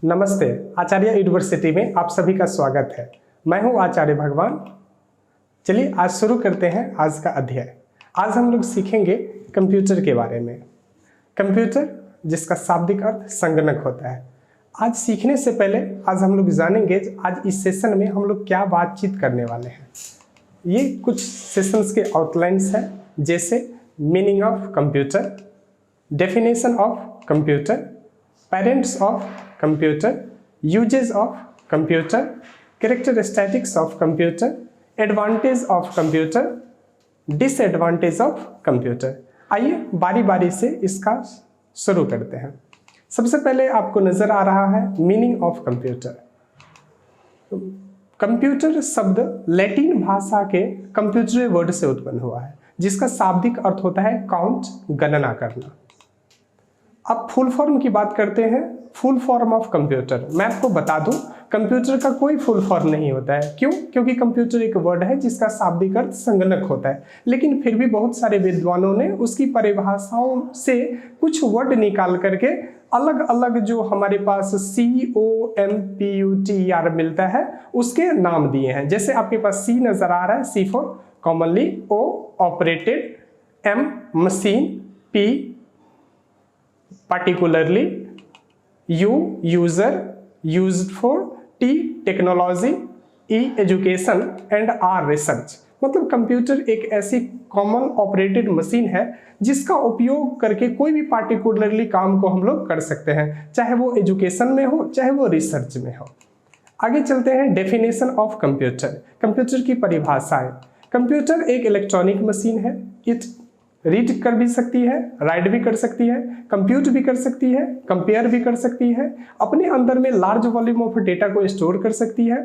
नमस्ते, आचार्य यूनिवर्सिटी में आप सभी का स्वागत है। मैं हूं आचार्य भगवान। चलिए आज शुरू करते हैं आज का अध्याय। आज हम लोग सीखेंगे कंप्यूटर के बारे में। कंप्यूटर जिसका शाब्दिक अर्थ संगणक होता है। आज सीखने से पहले आज हम लोग जानेंगे आज इस सेशन में हम लोग क्या बातचीत करने वाले हैं। ये कुछ सेशंस के आउटलाइंस हैं, जैसे meaning of computer, definition of computer, parents of computer, uses of computer, characteristics of computer, advantage of computer, disadvantage of computer. आइए बारी बारी से इसका शुरू करते हैं। सबसे पहले आपको नजर आ रहा है मीनिंग ऑफ कंप्यूटर। कंप्यूटर शब्द लैटिन भाषा के कंप्यूटर वर्ड से उत्पन्न हुआ है, जिसका शाब्दिक अर्थ होता है काउंट, गणना करना। अब फुल फॉर्म की बात करते हैं। फुल फॉर्म ऑफ कंप्यूटर, मैं आपको बता दूं कंप्यूटर का कोई फुल फॉर्म नहीं होता है। क्यों? क्योंकि कंप्यूटर एक वर्ड है जिसका शाब्दिक अर्थ संगणक होता है, लेकिन फिर भी बहुत सारे विद्वानों ने उसकी परिभाषाओं से कुछ वर्ड निकाल करके अलग अलग जो हमारे पास COMPUTER मिलता है उसके नाम दिए हैं। जैसे आपके पास C नजर आ रहा है, C for commonly, O operated, M machine, P particularly, U user, used for, T technology, E education and R research. मतलब कंप्यूटर एक ऐसी कॉमन ऑपरेटेड मशीन है जिसका उपयोग करके कोई भी पार्टिकुलरली काम को हम लोग कर सकते हैं, चाहे वो एजुकेशन में हो चाहे वो रिसर्च में हो। आगे चलते हैं डेफिनेशन ऑफ कंप्यूटर। कंप्यूटर की परिभाषाएं। कंप्यूटर एक इलेक्ट्रॉनिक मशीन है। इट रीड कर भी सकती है, राइट भी कर सकती है, कंप्यूट भी कर सकती है, कंपेयर भी कर सकती है, अपने अंदर में लार्ज वॉल्यूम ऑफ डेटा को स्टोर कर सकती है,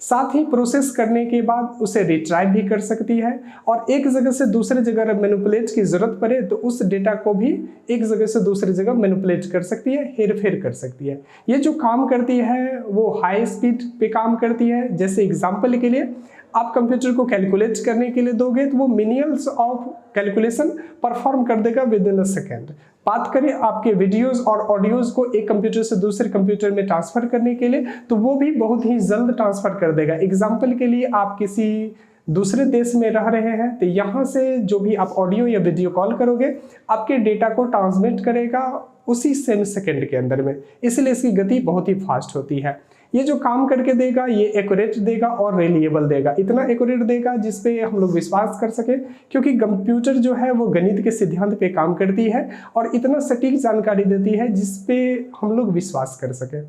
साथ ही प्रोसेस करने के बाद उसे रिट्राइव भी कर सकती है, और एक जगह से दूसरे जगह मैनिपुलेट की जरूरत पड़े तो उस डेटा को भी एक जगह से दूसरी जगह मैनिपुलेट कर सकती है, हेर फेर कर सकती है। ये जो काम करती है वो हाई स्पीड पे काम करती है। जैसे एग्जाम्पल के लिए आप कंप्यूटर को कैलकुलेट करने के लिए दोगे तो वो मिलियंस ऑफ कैलकुलेशन परफॉर्म कर देगा विद इन अ सेकेंड। बात करें आपके वीडियोस और ऑडियोज को एक कंप्यूटर से दूसरे कंप्यूटर में ट्रांसफर करने के लिए तो वो भी बहुत ही जल्द ट्रांसफर कर देगा। एग्जाम्पल के लिए आप किसी दूसरे देश में रह रहे हैं तो यहाँ से जो भी आप ऑडियो या वीडियो कॉल करोगे आपके डेटा को ट्रांसमिट करेगा उसी सेम सेकेंड के अंदर में, इसलिए इसकी गति बहुत ही फास्ट होती है। ये जो काम करके देगा ये एक्यूरेट देगा और रिलायबल देगा। इतना एक्यूरेट देगा जिसपे हम लोग विश्वास कर सके, क्योंकि कंप्यूटर जो है वो गणित के सिद्धांत पे काम करती है और इतना सटीक जानकारी देती है जिसपे हम लोग विश्वास कर सके।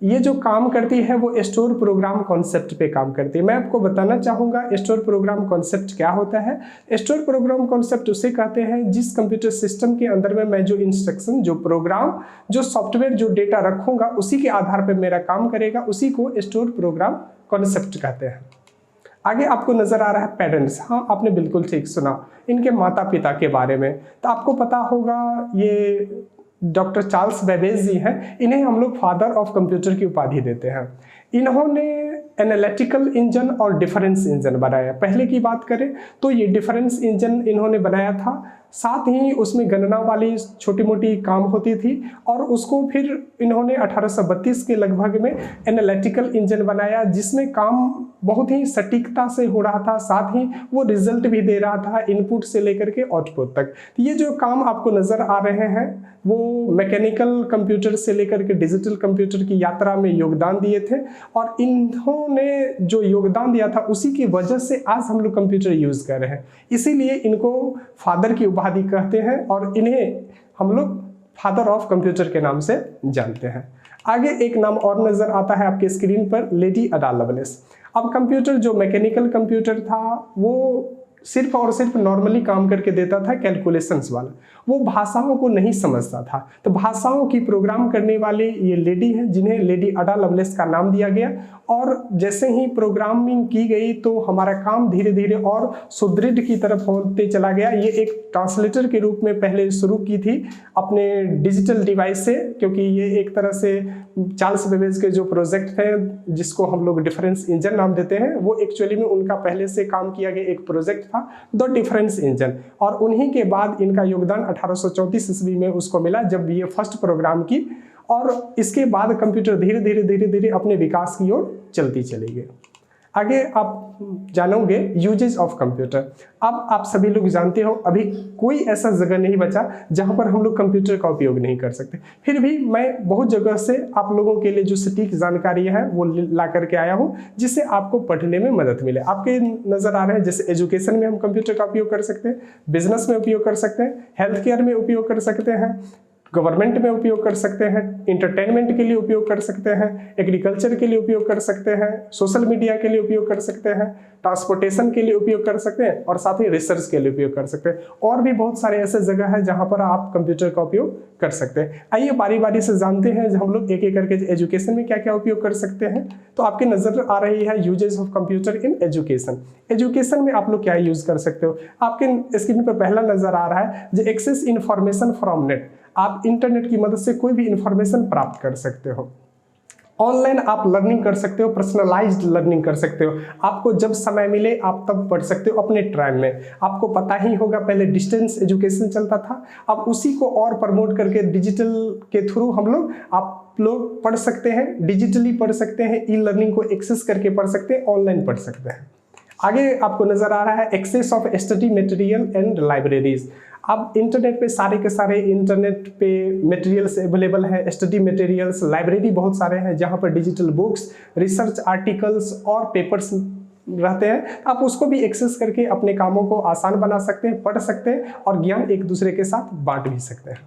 ये जो काम करती है वो स्टोर प्रोग्राम कॉन्सेप्ट पे काम करती है। मैं आपको बताना चाहूँगा स्टोर प्रोग्राम कॉन्सेप्ट क्या होता है। स्टोर प्रोग्राम कॉन्सेप्ट उसे कहते हैं जिस कंप्यूटर सिस्टम के अंदर में मैं जो इंस्ट्रक्शन, जो प्रोग्राम, जो सॉफ्टवेयर, जो डेटा रखूँगा उसी के आधार पर मेरा काम करेगा, उसी को स्टोर प्रोग्राम कॉन्सेप्ट कहते हैं। आगे आपको नजर आ रहा है पेरेंट्स। हाँ, आपने बिल्कुल ठीक सुना, इनके माता पिता के बारे में। तो आपको पता होगा ये डॉक्टर चार्ल्स बेबेज जी हैं, इन्हें हम लोग फादर ऑफ कंप्यूटर की उपाधि देते हैं। इन्होंने एनालिटिकल इंजन और डिफरेंस इंजन बनाया। पहले की बात करें तो ये डिफरेंस इंजन इन्होंने बनाया था, साथ ही उसमें गणना वाली छोटी मोटी काम होती थी, और उसको फिर इन्होंने 1832 के लगभग में एनालिटिकल इंजन बनाया जिसमें काम बहुत ही सटीकता से हो रहा था, साथ ही वो रिजल्ट भी दे रहा था इनपुट से लेकर के आउटपुट तक। तो ये जो काम आपको नजर आ रहे हैं वो मैकेनिकल कंप्यूटर से लेकर के डिजिटल कंप्यूटर की यात्रा में योगदान दिए थे, और इन्होंने जो योगदान दिया था उसी की वजह से आज हम लोग कंप्यूटर यूज कर रहे हैं। इसीलिए इनको फादर की उपाधि कहते हैं और इन्हें हम लोग फादर ऑफ कंप्यूटर के नाम से जानते हैं। आगे एक नाम और नजर आता है आपके स्क्रीन पर, लेडी अडा लवलेस। अब कंप्यूटर जो मैकेनिकल कंप्यूटर था वो सिर्फ और सिर्फ नॉर्मली काम करके देता था, कैलकुलेशंस वाला। वो भाषाओं को नहीं समझता था, तो भाषाओं की प्रोग्राम करने वाले ये लेडी हैं जिन्हें लेडी अडा लवलेस का नाम दिया गया। और जैसे ही प्रोग्रामिंग की गई तो हमारा काम धीरे धीरे और सुदृढ़ की तरफ होते चला गया। ये एक ट्रांसलेटर के रूप में पहले शुरू की थी अपने डिजिटल डिवाइस से, क्योंकि ये एक तरह से चार्ल्स बेबेज के जो प्रोजेक्ट थे जिसको हम लोग डिफरेंस इंजन नाम देते हैं, वो एक्चुअली में उनका पहले से काम किया गया एक प्रोजेक्ट था द डिफरेंस इंजन, और उन्हीं के बाद इनका योगदान 1834 ईस्वी में उसको मिला जब ये फर्स्ट प्रोग्राम की। और इसके बाद कंप्यूटर धीरे धीरे धीरे धीरे अपने विकास की ओर चलती चली गई। आगे आप जानोगे यूजेज ऑफ कंप्यूटर। अब आप सभी लोग जानते हो अभी कोई ऐसा जगह नहीं बचा जहां पर हम लोग कंप्यूटर का उपयोग नहीं कर सकते। फिर भी मैं बहुत जगह से आप लोगों के लिए जो सटीक जानकारी है वो ला करके आया हूं, जिससे आपको पढ़ने में मदद मिले। आपके नजर आ रहे हैं जैसे एजुकेशन में हम कंप्यूटर का उपयोग कर सकते हैं, बिजनेस में उपयोग कर सकते हैं, हेल्थ केयर में उपयोग कर सकते हैं, गवर्नमेंट में उपयोग कर सकते हैं, इंटरटेनमेंट के लिए उपयोग कर सकते हैं, एग्रीकल्चर के लिए उपयोग कर सकते हैं, सोशल मीडिया के लिए उपयोग कर सकते हैं, ट्रांसपोर्टेशन के लिए उपयोग कर सकते हैं और साथ ही रिसर्च के लिए उपयोग कर सकते हैं। और भी बहुत सारे ऐसे जगह है जहां पर आप कंप्यूटर का उपयोग कर सकते हैं। आइए बारी बारी से जानते हैं हम लोग एक एक करके एजुकेशन में क्या क्या उपयोग कर सकते हैं। तो आपके नजर आ रही है uses of computer in education. Education में आप लोग क्या यूज कर सकते हो। आपके स्क्रीन पर पहला नजर आ रहा है जो एक्सेस इंफॉर्मेशन फ्रॉम नेट। आप इंटरनेट की मदद से कोई भी इंफॉर्मेशन प्राप्त कर सकते हो। ऑनलाइन आप लर्निंग कर सकते हो, पर्सनलाइज्ड लर्निंग कर सकते हो। आपको जब समय मिले आप तब पढ़ सकते हो अपने टाइम में। आपको पता ही होगा पहले डिस्टेंस एजुकेशन चलता था, अब उसी को और प्रमोट करके डिजिटल के थ्रू आप लोग पढ़ सकते हैं, डिजिटली पढ़ सकते हैं, ई लर्निंग को एक्सेस करके पढ़ सकते हैं, ऑनलाइन पढ़ सकते हैं। आगे आपको नजर आ रहा है access of study material and libraries. अब इंटरनेट पे सारे के सारे इंटरनेट पे मटेरियल्स अवेलेबल है, स्टडी मटेरियल्स, लाइब्रेरी बहुत सारे हैं जहां पर डिजिटल बुक्स, रिसर्च आर्टिकल्स और पेपर्स रहते हैं। आप उसको भी एक्सेस करके अपने कामों को आसान बना सकते हैं, पढ़ सकते हैं और ज्ञान एक दूसरे के साथ बांट भी सकते हैं।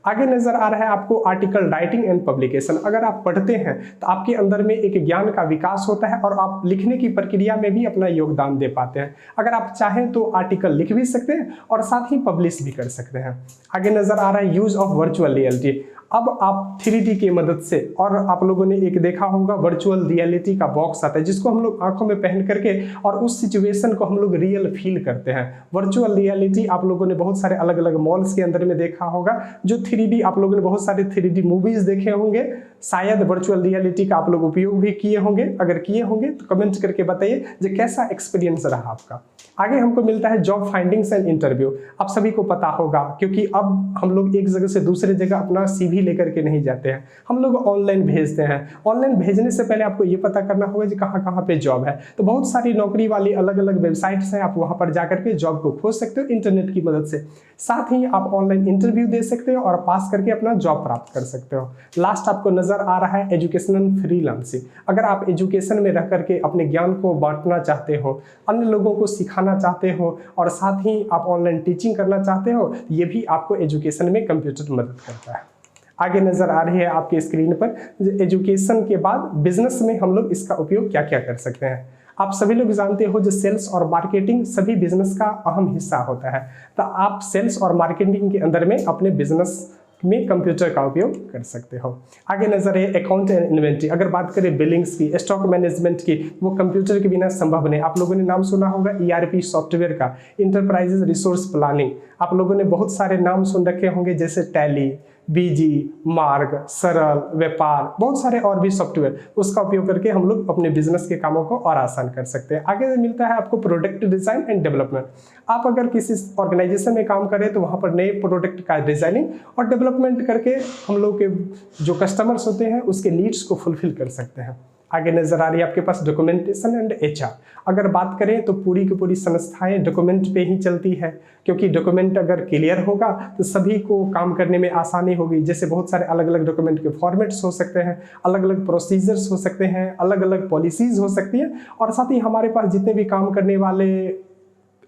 आगे नजर आ रहा है आपको आर्टिकल राइटिंग एंड पब्लिकेशन। अगर आप पढ़ते हैं तो आपके अंदर में एक ज्ञान का विकास होता है और आप लिखने की प्रक्रिया में भी अपना योगदान दे पाते हैं। अगर आप चाहें तो आर्टिकल लिख भी सकते हैं और साथ ही पब्लिश भी कर सकते हैं। आगे नजर आ रहा है यूज ऑफ वर्चुअल रियलिटी। अब आप 3D की मदद से, और आप लोगों ने एक देखा होगा वर्चुअल रियलिटी का बॉक्स आता है जिसको हम लोग आंखों में पहन करके और उस सिचुएशन को हम लोग रियल फील करते हैं। वर्चुअल रियलिटी आप लोगों ने बहुत सारे अलग अलग मॉल्स के अंदर में देखा होगा। जो 3D आप लोगों ने बहुत सारे 3D मूवीज देखे होंगे, शायद वर्चुअल रियलिटी का आप लोग उपयोग भी किए होंगे। अगर किए होंगे तो कमेंट करके बताइए जो कैसा एक्सपीरियंस रहा आपका। आगे हमको मिलता है जॉब फाइंडिंग्स एंड इंटरव्यू। आप सभी को पता होगा क्योंकि अब हम लोग एक जगह से दूसरे जगह अपना CV लेकर के नहीं जाते हैं, हम लोग ऑनलाइन भेजते हैं। ऑनलाइन भेजने से पहले आपको ये पता करना होगा कि कहाँ कहाँ पे जॉब है। तो बहुत सारी नौकरी वाली अलग अलग वेबसाइट्स हैं, आप वहाँ पर जाकर के जॉब को खोज सकते हो इंटरनेट की मदद से। साथ ही आप ऑनलाइन इंटरव्यू दे सकते हो और पास करके अपना जॉब प्राप्त कर सकते हो। लास्ट आपको नजर आ रहा है एजुकेशनल फ्रीलांसिंग। अगर आप एजुकेशन में रह करके अपने ज्ञान को बांटना चाहते हो, अन्य लोगों को सिखाना चाहते हो और साथ ही आप ऑनलाइन टीचिंग करना चाहते हो, ये भी आपको एजुकेशन में कंप्यूटर मदद करता है। आगे नजर आ रही है आपके स्क्रीन पर एजुकेशन के बाद बिजनेस में हम लोग इसका उपयोग क्या क्या कर सकते हैं। आप सभी लोग जानते हो जो सेल्स और मार्केटिंग सभी बिजनेस का अहम हिस्सा होता है। तो आप सेल्स और मार्केटिंग के अंदर में अपने बिजनेस में कंप्यूटर का उपयोग कर सकते हो। आगे नजर है अकाउंट एंड इन्वेंट्री। अगर बात करें बिलिंग्स की, स्टॉक मैनेजमेंट की, वो कंप्यूटर के बिना संभव नहीं। आप लोगों ने नाम सुना होगा ERP सॉफ्टवेयर का, इंटरप्राइजेज रिसोर्स प्लानिंग। आप लोगों ने बहुत सारे नाम सुन रखे होंगे जैसे टैली, BG, मार्ग, सरल, व्यापार, बहुत सारे और भी सॉफ्टवेयर। उसका उपयोग करके हम लोग अपने बिजनेस के कामों को और आसान कर सकते हैं। आगे मिलता है आपको प्रोडक्ट डिजाइन एंड डेवलपमेंट। आप अगर किसी ऑर्गेनाइजेशन में काम करें तो वहाँ पर नए प्रोडक्ट का डिजाइनिंग और डेवलपमेंट करके हम लोग के जो कस्टमर्स होते हैं उसके नीड्स को फुलफिल कर सकते हैं। आगे नजर आ रही है आपके पास डॉक्यूमेंटेशन एंड HR। अगर बात करें तो पूरी की पूरी संस्थाएं डॉक्यूमेंट पे ही चलती है, क्योंकि डॉक्यूमेंट अगर क्लियर होगा तो सभी को काम करने में आसानी होगी। जैसे बहुत सारे अलग अलग डॉक्यूमेंट के फॉर्मेट्स हो सकते हैं, अलग अलग प्रोसीजर्स हो सकते हैं, अलग अलग पॉलिसीज हो सकती है और साथ ही हमारे पास जितने भी काम करने वाले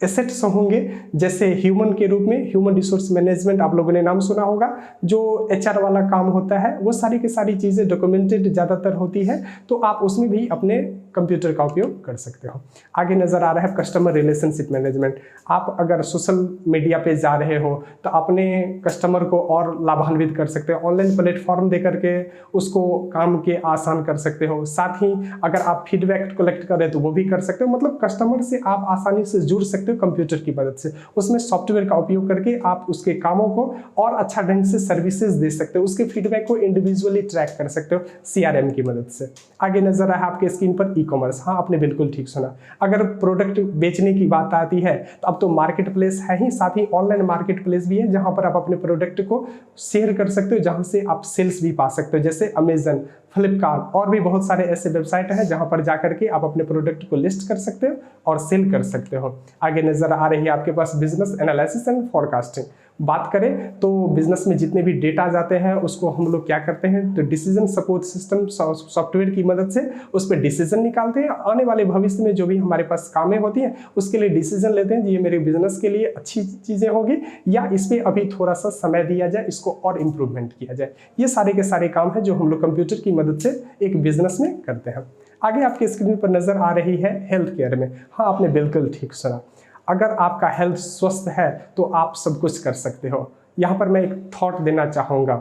एसेट्स होंगे, जैसे ह्यूमन के रूप में ह्यूमन रिसोर्स मैनेजमेंट आप लोगों ने नाम सुना होगा, जो HR वाला काम होता है, वो सारी की सारी चीज़ें डॉक्यूमेंटेड ज़्यादातर होती है, तो आप उसमें भी अपने कंप्यूटर का उपयोग कर सकते हो। आगे नज़र आ रहा है कस्टमर रिलेशनशिप मैनेजमेंट। आप अगर सोशल मीडिया पे जा रहे हो तो अपने कस्टमर को और लाभान्वित कर सकते हो, ऑनलाइन प्लेटफॉर्म दे करके उसको काम के आसान कर सकते हो। साथ ही अगर आप फीडबैक कलेक्ट करें तो वो भी कर सकते हो। मतलब कस्टमर से आप आसानी से जुड़ सकते सकते हो कंप्यूटर की मदद से। उसमें सॉफ्टवेयर का उपयोग करके आप उसके कामों को और अच्छा ढंग से सर्विसेज दे सकते हो, उसके फीडबैक को इंडिविजुअली ट्रैक कर सकते हो CRM की मदद से। आगे नजर आया आपके स्क्रीन पर ई-कॉमर्स। हाँ, आपने बिल्कुल ठीक सुना। अगर प्रोडक्ट बेचने की बात आती है तो अब तो मार्केट प्लेस है ही, साथ ही ऑनलाइन मार्केट प्लेस भी है जहां पर आप अपने प्रोडक्ट को शेयर कर सकते हो, जहां से आप सेल्स भी पा सकते हो, जैसे अमेजन, फ्लिपकार्ट और भी बहुत सारे ऐसे वेबसाइट हैं जहां पर जाकर के आप अपने प्रोडक्ट को लिस्ट कर सकते हो और सेल कर सकते हो। आगे नजर आ रही है आपके पास बिजनेस एनालिसिस एंड फॉरकास्टिंग। बात करें तो बिजनेस में जितने भी डेटा जाते हैं उसको हम लोग क्या करते हैं, तो डिसीजन सपोर्ट सिस्टम सॉफ्टवेयर की मदद से उस पर डिसीजन निकालते हैं। आने वाले भविष्य में जो भी हमारे पास कामें होती हैं उसके लिए डिसीजन लेते हैं, ये मेरे बिजनेस के लिए अच्छी चीज़ें होगी या इस पर अभी थोड़ा सा समय दिया जाए, इसको और इम्प्रूवमेंट किया जाए। ये सारे के सारे काम हैं जो हम लोग कंप्यूटर की मदद से एक बिजनेस में करते हैं। आगे आपके स्क्रीन पर नजर आ रही है हेल्थ केयर में। हाँ, आपने बिल्कुल ठीक सुना। अगर आपका हेल्थ स्वस्थ है तो आप सब कुछ कर सकते हो। यहाँ पर मैं एक थॉट देना चाहूँगा,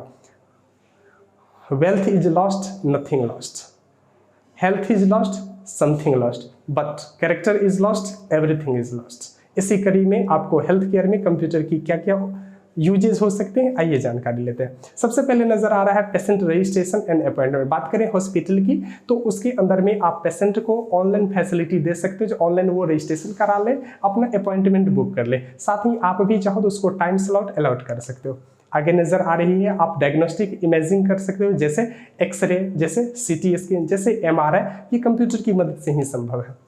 wealth is lost, nothing lost. Health is lost, something lost, but character is lost, everything is lost. इसी कड़ी में आपको हेल्थ केयर में कंप्यूटर की क्या क्या यूजेस हो सकते हैं, आइए जानकारी लेते हैं। सबसे पहले नजर आ रहा है पेशेंट रजिस्ट्रेशन एंड अपॉइंटमेंट। बात करें हॉस्पिटल की तो उसके अंदर में आप पेशेंट को ऑनलाइन फैसिलिटी दे सकते हो, जो ऑनलाइन वो रजिस्ट्रेशन करा ले, अपना अपॉइंटमेंट बुक कर ले, साथ ही आप भी चाहो तो उसको टाइम स्लॉट अलॉट कर सकते हो। आगे नजर आ रही है आप डायग्नोस्टिक इमेजिंग कर सकते हो, जैसे एक्सरे, जैसे CT स्कैन, जैसे MRI, ये कंप्यूटर की मदद से ही संभव है।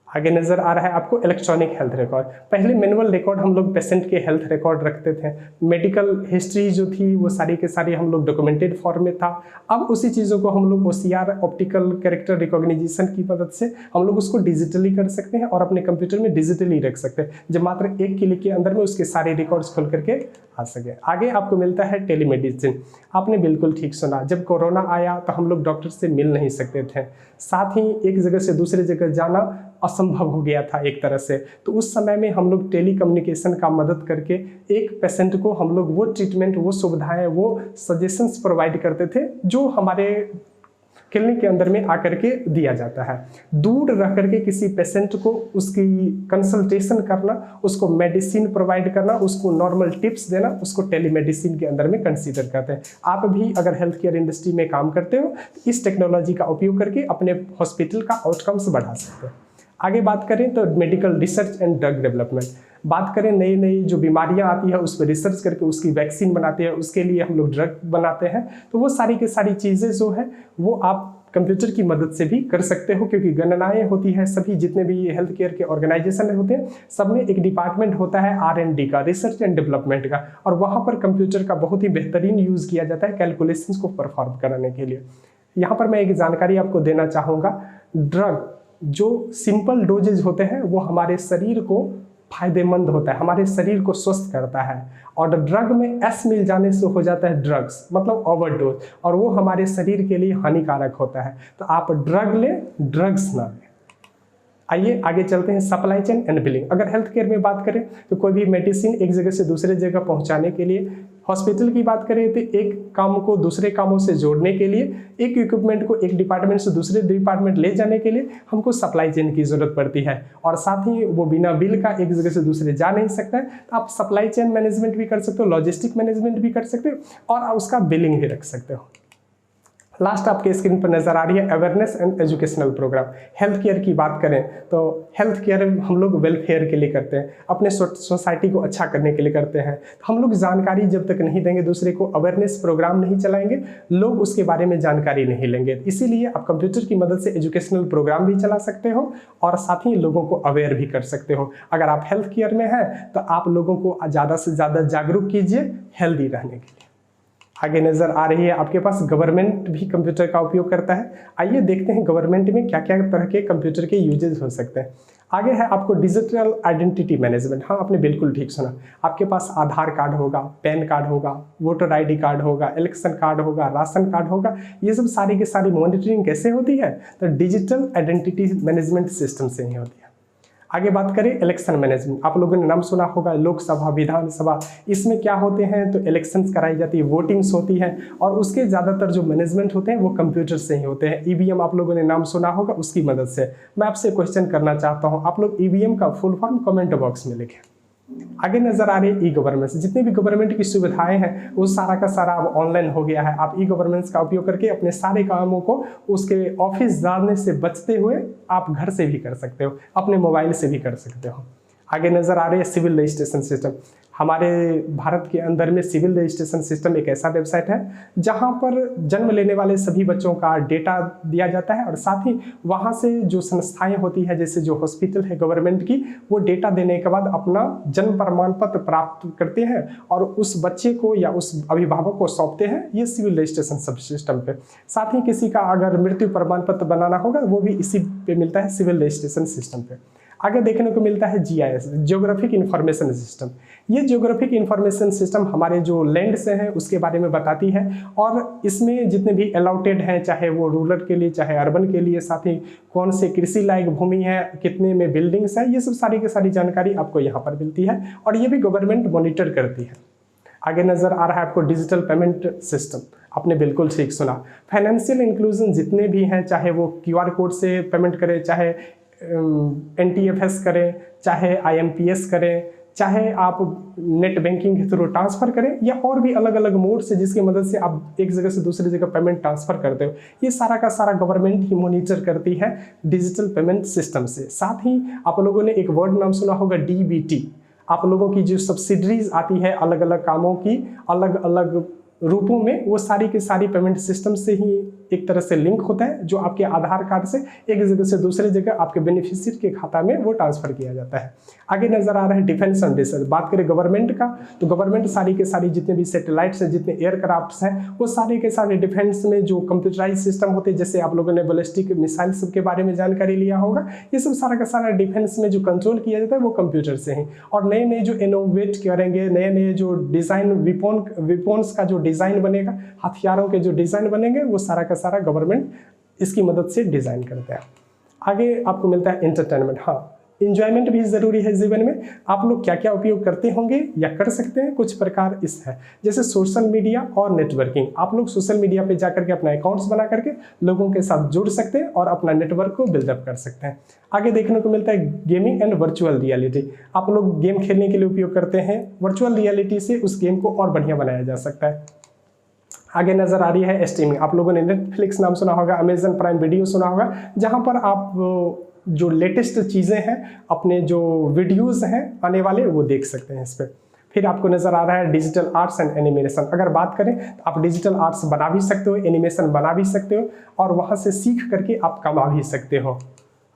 आगे नजर आ रहा है आपको इलेक्ट्रॉनिक हेल्थ रिकॉर्ड। पहले मैनुअल रिकॉर्ड हम लोग पेशेंट के हेल्थ रिकॉर्ड रखते थे, मेडिकल हिस्ट्री जो थी वो सारी के सारी हम लोग डॉक्यूमेंटेड फॉर्म में था। अब उसी चीज़ों को हम लोग OCR ऑप्टिकल कैरेक्टर रिकॉग्निशन की मदद से हम लोग उसको डिजिटली कर सकते हैं और अपने कंप्यूटर में डिजिटली रख सकते हैं, जब मात्र एक क्लिक के अंदर में उसके सारे रिकॉर्ड्स खोल करके आ सके। आगे आपको मिलता है टेलीमेडिसिन। आपने बिल्कुल ठीक सुना, जब कोरोना आया तो हम लोग डॉक्टर से मिल नहीं सकते थे, साथ ही एक जगह से दूसरे जगह जाना असंभव हो गया था एक तरह से। तो उस समय में हम लोग टेली कम्युनिकेशन का मदद करके एक पेशेंट को हम लोग वो ट्रीटमेंट, वो सुविधाएं, वो सजेशंस प्रोवाइड करते थे जो हमारे क्लिनिक के अंदर में आकर के दिया जाता है। दूर रह करके किसी पेशेंट को उसकी कंसल्टेशन करना, उसको मेडिसिन प्रोवाइड करना, उसको नॉर्मल टिप्स देना, उसको टेलीमेडिसिन के अंदर में कंसीडर करते हैं। आप भी अगर हेल्थ केयर इंडस्ट्री में काम करते हो तो इस टेक्नोलॉजी का उपयोग करके अपने हॉस्पिटल का आउटकम्स बढ़ा सकते हो। आगे बात करें तो medical research and drug development. बात करें नई नई जो बीमारियां आती है उस पर रिसर्च करके उसकी वैक्सीन बनाते हैं, उसके लिए हम लोग ड्रग बनाते हैं। तो वो सारी की सारी चीज़ें जो है वो आप कंप्यूटर की मदद से भी कर सकते हो, क्योंकि गणनाएं होती है। सभी जितने भी हेल्थ केयर के ऑर्गेनाइजेशन होते हैं सब में एक डिपार्टमेंट होता है R&D का, रिसर्च एंड डेवलपमेंट का, और वहाँ पर कंप्यूटर का बहुत ही बेहतरीन यूज़ किया जाता है कैलकुलेशंस को परफॉर्म कराने के लिए। यहाँ पर मैं एक जानकारी आपको देना चाहूँगा, ड्रग जो सिंपल डोजेज होते हैं वो हमारे शरीर को फायदेमंद होता है, हमारे शरीर को स्वस्थ करता है, और ड्रग में S मिल जाने से हो जाता है ड्रग्स, मतलब ओवरडोज, और वो हमारे शरीर के लिए हानिकारक होता है। तो आप ड्रग लें, ड्रग्स ना लें। आइए आगे चलते हैं सप्लाई चेन एंड बिलिंग। अगर हेल्थ केयर में बात करें तो कोई भी मेडिसिन एक जगह से दूसरे जगह पहुंचाने के लिए, हॉस्पिटल की बात करें तो एक काम को दूसरे कामों से जोड़ने के लिए, एक इक्विपमेंट को एक डिपार्टमेंट से दूसरे डिपार्टमेंट ले जाने के लिए हमको सप्लाई चेन की जरूरत पड़ती है, और साथ ही वो बिना बिल का एक जगह से दूसरे जा नहीं सकता है। तो आप सप्लाई चेन मैनेजमेंट भी कर सकते हो, लॉजिस्टिक मैनेजमेंट भी कर सकते हो, और उसका बिलिंग भी रख सकते हो। लास्ट आपके स्क्रीन पर नजर आ रही है awareness and educational program. Health care की बात करें तो हेल्थ केयर हम लोग वेलफेयर के लिए करते हैं, अपने सोसाइटी को अच्छा करने के लिए करते हैं। तो हम लोग जानकारी जब तक नहीं देंगे दूसरे को, अवेयरनेस प्रोग्राम नहीं चलाएंगे, लोग उसके बारे में जानकारी नहीं लेंगे। इसीलिए आप कंप्यूटर की मदद से एजुकेशनल प्रोग्राम भी चला सकते हो और साथ ही लोगों को अवेयर भी कर सकते हो। अगर आप हेल्थ केयर में हैं तो आप लोगों को ज़्यादा से ज़्यादा जागरूक कीजिए हेल्दी रहने के लिए। आगे नजर आ रही है आपके पास गवर्नमेंट भी कंप्यूटर का उपयोग करता है। आइए देखते हैं गवर्नमेंट में क्या क्या तरह के कंप्यूटर के यूजेस हो सकते हैं। आगे है आपको डिजिटल आइडेंटिटी मैनेजमेंट। हाँ, आपने बिल्कुल ठीक सुना। आपके पास आधार कार्ड होगा, पैन कार्ड होगा, वोटर ID कार्ड होगा, इलेक्शन कार्ड होगा, राशन कार्ड होगा। ये सब सारी की सारी मॉनिटरिंग कैसे होती है, तो डिजिटल आइडेंटिटी मैनेजमेंट सिस्टम से ही होती है। आगे बात करें इलेक्शन मैनेजमेंट, आप लोगों ने नाम सुना होगा लोकसभा, विधानसभा, इसमें क्या होते हैं तो इलेक्शंस कराई जाती है, वोटिंग्स होती है और उसके ज़्यादातर जो मैनेजमेंट होते हैं वो कंप्यूटर से ही होते हैं। ईवीएम आप लोगों ने नाम सुना होगा, उसकी मदद से मैं आपसे क्वेश्चन करना चाहता हूँ, आप लोग ईवीएम का फुल फॉर्म कमेंट बॉक्स में लिखें। आगे नजर आ रही है ई गवर्नेंस, जितने भी गवर्नमेंट की सुविधाएं हैं वो सारा का सारा अब ऑनलाइन हो गया है। आप ई गवर्नेंस का उपयोग करके अपने सारे कामों को उसके ऑफिस जाने से बचते हुए आप घर से भी कर सकते हो, अपने मोबाइल से भी कर सकते हो। आगे नजर आ रही है सिविल रजिस्ट्रेशन सिस्टम। हमारे भारत के अंदर में सिविल रजिस्ट्रेशन सिस्टम एक ऐसा वेबसाइट है जहां पर जन्म लेने वाले सभी बच्चों का डेटा दिया जाता है और साथ ही वहां से जो संस्थाएं होती है जैसे जो हॉस्पिटल है गवर्नमेंट की, वो डेटा देने के बाद अपना जन्म प्रमाण पत्र प्राप्त करते हैं और उस बच्चे को या उस अभिभावक को सौंपते हैं ये सिविल रजिस्ट्रेशन सब सिस्टम पे। साथ ही किसी का अगर मृत्यु प्रमाण पत्र बनाना होगा वो भी इसी पे मिलता है, सिविल रजिस्ट्रेशन सिस्टम पे। आगे देखने को मिलता है जीआईएस, जियोग्राफिक इंफॉर्मेशन सिस्टम। ये जियोग्राफिक इंफॉर्मेशन सिस्टम हमारे जो लैंड से हैं उसके बारे में बताती है और इसमें जितने भी अलॉटेड हैं, चाहे वो रूरल के लिए चाहे अर्बन के लिए, साथ ही कौन से कृषि लायक भूमि है, कितने में बिल्डिंग्स है, ये सब सारी की सारी जानकारी आपको यहाँ पर मिलती है और ये भी गवर्नमेंट मॉनिटर करती है। आगे नजर आ रहा है आपको डिजिटल पेमेंट सिस्टम, आपने बिल्कुल ठीक सुना। फाइनेंशियल इंक्लूजन जितने भी हैं, चाहे वो क्यूआर कोड से पेमेंट करें, चाहे NTFS करें, चाहे IMPS करें, चाहे आप नेट बैंकिंग के थ्रू ट्रांसफर करें या और भी अलग अलग मोड से जिसकी मदद से आप एक जगह से दूसरी जगह पेमेंट ट्रांसफर करते हो, ये सारा का सारा गवर्नमेंट ही मॉनिटर करती है डिजिटल पेमेंट सिस्टम से। साथ ही आप लोगों ने एक वर्ड नाम सुना होगा DBT। आप लोगों की जो सब्सिडरीज आती है अलग अलग कामों की अलग अलग रूपों में, वो सारी की सारी पेमेंट सिस्टम से ही एक तरह से लिंक होता है, जो आपके आधार कार्ड से एक जगह से दूसरे जगह आपके बेनिफिशियरी के खाता में वो ट्रांसफर किया जाता है। आगे नजर आ रहा है डिफेंस एंड रिसर्च। बात करें गवर्नमेंट का तो गवर्नमेंट सारी के सारी जितने भी सैटेलाइट्स हैं, जितने एयरक्राफ्ट्स हैं, वो सारे के सारे डिफेंस में जो कंप्यूटराइज सिस्टम होते हैं, जैसे आप लोगों ने बैलिस्टिक मिसाइल सब के बारे में जानकारी लिया होगा, ये सब सारा का सारा डिफेंस में जो कंट्रोल किया जाता है वो कंप्यूटर से ही। और नए नए जो इनोवेट करेंगे, नए नए जो डिजाइन विपोन्स का जो डिजाइन बनेगा, हथियारों के जो डिजाइन बनेंगे, वो सारा का सारा गवर्नमेंट इसकी मदद से डिजाइन करते हैं। आगे आपको मिलता है एंटरटेनमेंट। हाँ, इंजॉयमेंट भी जरूरी है जीवन में। आप लोग क्या क्या उपयोग करते होंगे या कर सकते हैं, कुछ प्रकार इस है, जैसे सोशल मीडिया और नेटवर्किंग। आप लोग सोशल मीडिया पे जाकर के अपना अकाउंट्स बना करके लोगों के साथ जुड़ सकते हैं और अपना नेटवर्क को बिल्डअप कर सकते हैं। आगे देखने को मिलता है गेमिंग एंड वर्चुअल रियलिटी। आप लोग गेम खेलने के लिए उपयोग करते हैं, वर्चुअल रियलिटी से उस गेम को और बढ़िया बनाया जा सकता है। आगे नजर आ रही है स्ट्रीमिंग। आप लोगों ने नेटफ्लिक्स नाम सुना होगा, अमेजन प्राइम वीडियो सुना होगा, जहां पर आप जो लेटेस्ट चीज़ें हैं, अपने जो वीडियोस हैं आने वाले, वो देख सकते हैं इस पर। फिर आपको नजर आ रहा है डिजिटल आर्ट्स एंड एनिमेशन। अगर बात करें तो आप डिजिटल आर्ट्स बना भी सकते हो, एनिमेशन बना भी सकते हो और वहाँ से सीख करके आप कमा भी सकते हो।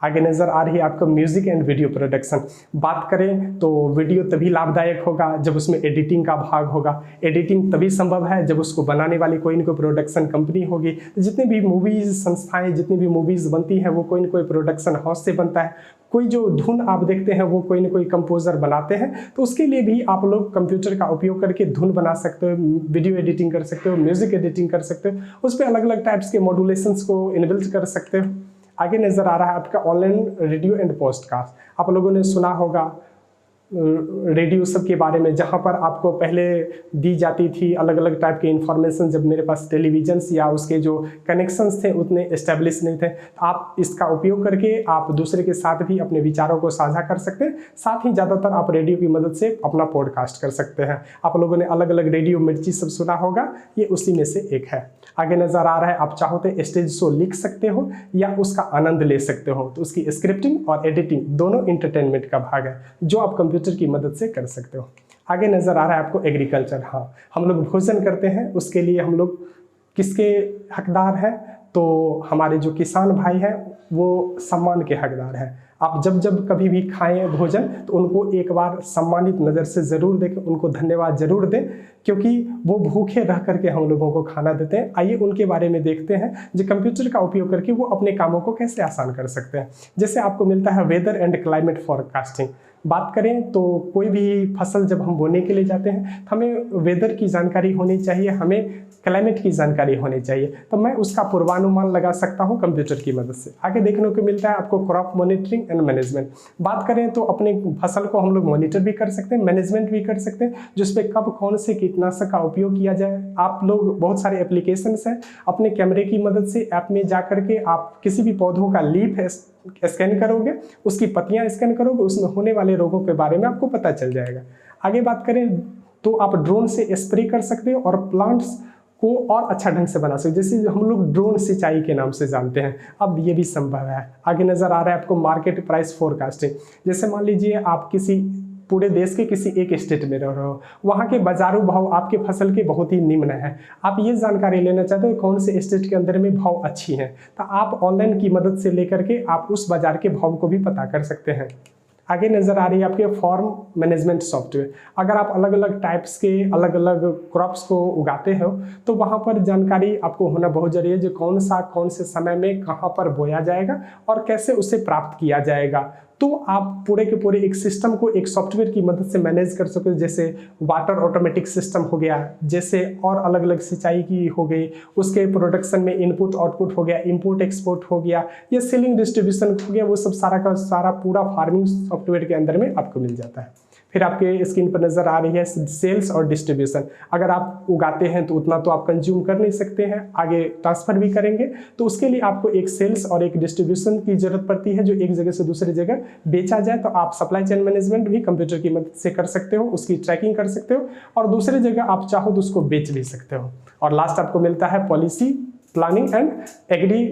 आगे नजर आ रही है आपको म्यूजिक एंड वीडियो प्रोडक्शन। बात करें तो वीडियो तभी लाभदायक होगा जब उसमें एडिटिंग का भाग होगा। एडिटिंग तभी संभव है जब उसको बनाने वाली कोई न कोई प्रोडक्शन कंपनी होगी। तो जितने भी मूवीज संस्थाएं, जितनी भी मूवीज बनती हैं, वो कोई न कोई प्रोडक्शन हाउस से बनता है। कोई जो धुन आप देखते हैं वो कोई न कोई कंपोजर बनाते हैं, तो उसके लिए भी आप लोग कंप्यूटर का उपयोग करके धुन बना सकते हो, वीडियो एडिटिंग कर सकते हो, म्यूजिक एडिटिंग कर सकते हो, उस पर अलग अलग टाइप्स के मॉड्यूलेशंस को इनबिल्ट कर सकते हो। आगे नजर आ रहा है आपका ऑनलाइन रेडियो एंड पॉडकास्ट। आप लोगों ने सुना होगा रेडियो सब के बारे में, जहाँ पर आपको पहले दी जाती थी अलग अलग टाइप के इंफॉर्मेशन। जब मेरे पास टेलीविजन या उसके जो कनेक्शंस थे उतने एस्टेब्लिश नहीं थे, आप इसका उपयोग करके आप दूसरे के साथ भी अपने विचारों को साझा कर सकते हैं। साथ ही ज़्यादातर आप रेडियो की मदद से अपना पॉडकास्ट कर सकते हैं। आप लोगों ने अलग अलग रेडियो मिर्ची सब सुना होगा, ये उसी में से एक है। आगे नजर आ रहा है आप चाहो तो स्टेज शो लिख सकते हो या उसका आनंद ले सकते हो, तो उसकी स्क्रिप्टिंग और एडिटिंग दोनों इंटरटेनमेंट का भाग है जो आप कंप्यूटर की मदद से कर सकते हो। आगे नजर आ रहा है आपको एग्रीकल्चर। हाँ, हम लोग भोजन करते हैं, उसके लिए हम लोग किसके हकदार हैं, तो हमारे जो किसान भाई हैं वो सम्मान के हकदार हैं। आप जब जब कभी भी खाएं भोजन तो उनको एक बार सम्मानित नज़र से ज़रूर देखें, उनको धन्यवाद ज़रूर दें, क्योंकि वो भूखे रह करके हम लोगों को खाना देते हैं। आइए उनके बारे में देखते हैं जो कंप्यूटर का उपयोग करके वो अपने कामों को कैसे आसान कर सकते हैं। जैसे आपको मिलता है वेदर एंड क्लाइमेट फॉरकास्टिंग। बात करें तो कोई भी फसल जब हम बोने के लिए जाते हैं तो हमें वेदर की जानकारी होनी चाहिए, हमें क्लाइमेट की जानकारी होनी चाहिए, तो मैं उसका पूर्वानुमान लगा सकता हूं कंप्यूटर की मदद से। आगे देखने को मिलता है आपको क्रॉप मॉनिटरिंग एंड मैनेजमेंट। बात करें तो अपने फसल को हम लोग मॉनिटर भी कर सकते हैं, मैनेजमेंट भी कर सकते हैं, जिसपे कब कौन से कीटनाशक का उपयोग किया जाए। आप लोग बहुत सारे एप्लीकेशंस हैं, अपने कैमरे की मदद से ऐप में जा करके आप किसी भी पौधों का लीफ स्कैन करोगे, उसकी पत्तियां स्कैन करोगे, उसमें होने वाले रोगों के बारे में आपको पता चल जाएगा। आगे बात करें तो आप ड्रोन से स्प्रे कर सकते हो और प्लांट्स को और अच्छा ढंग से बना सकते, जैसे हम लोग ड्रोन सिंचाई के नाम से जानते हैं, अब ये भी संभव है। आगे नजर आ रहा है आपको मार्केट प्राइस फोरकास्टिंग। जैसे मान लीजिए आप किसी पूरे देश के किसी एक स्टेट में रह रहे हो, वहाँ के बाजारू भाव आपके फसल के बहुत ही निम्न है, आप ये जानकारी लेना चाहते हो कौन से स्टेट के अंदर में भाव अच्छी हैं, तो आप ऑनलाइन की मदद से लेकर के आप उस बाजार के भाव को भी पता कर सकते हैं। आगे नजर आ रही है आपके फार्म मैनेजमेंट सॉफ्टवेयर। अगर आप अलग अलग टाइप्स के अलग अलग क्रॉप्स को उगाते हो तो वहाँ पर जानकारी आपको होना बहुत जरूरी है, जो कौन से समय में कहाँ पर बोया जाएगा और कैसे उसे प्राप्त किया जाएगा। तो आप पूरे के पूरे एक सिस्टम को एक सॉफ्टवेयर की मदद से मैनेज कर सकते हो, जैसे वाटर ऑटोमेटिक सिस्टम हो गया, जैसे और अलग अलग सिंचाई की हो गई, उसके प्रोडक्शन में इनपुट आउटपुट हो गया, इंपोर्ट एक्सपोर्ट हो गया, या सेलिंग डिस्ट्रीब्यूशन हो गया, वो सब सारा का सारा पूरा फार्मिंग सॉफ्टवेयर के अंदर में आपको मिल जाता है। फिर आपके स्क्रीन पर नजर आ रही है सेल्स और डिस्ट्रीब्यूशन। अगर आप उगाते हैं तो उतना तो आप कंज्यूम कर नहीं सकते हैं, आगे ट्रांसफर भी करेंगे, तो उसके लिए आपको एक सेल्स और एक डिस्ट्रीब्यूशन की जरूरत पड़ती है, जो एक जगह से दूसरी जगह बेचा जाए। तो आप सप्लाई चेन मैनेजमेंट भी कंप्यूटर की मदद से कर सकते हो, उसकी ट्रैकिंग कर सकते हो, और दूसरी जगह आप चाहो तो उसको बेच भी सकते हो। और लास्ट आपको मिलता है policy planning and agri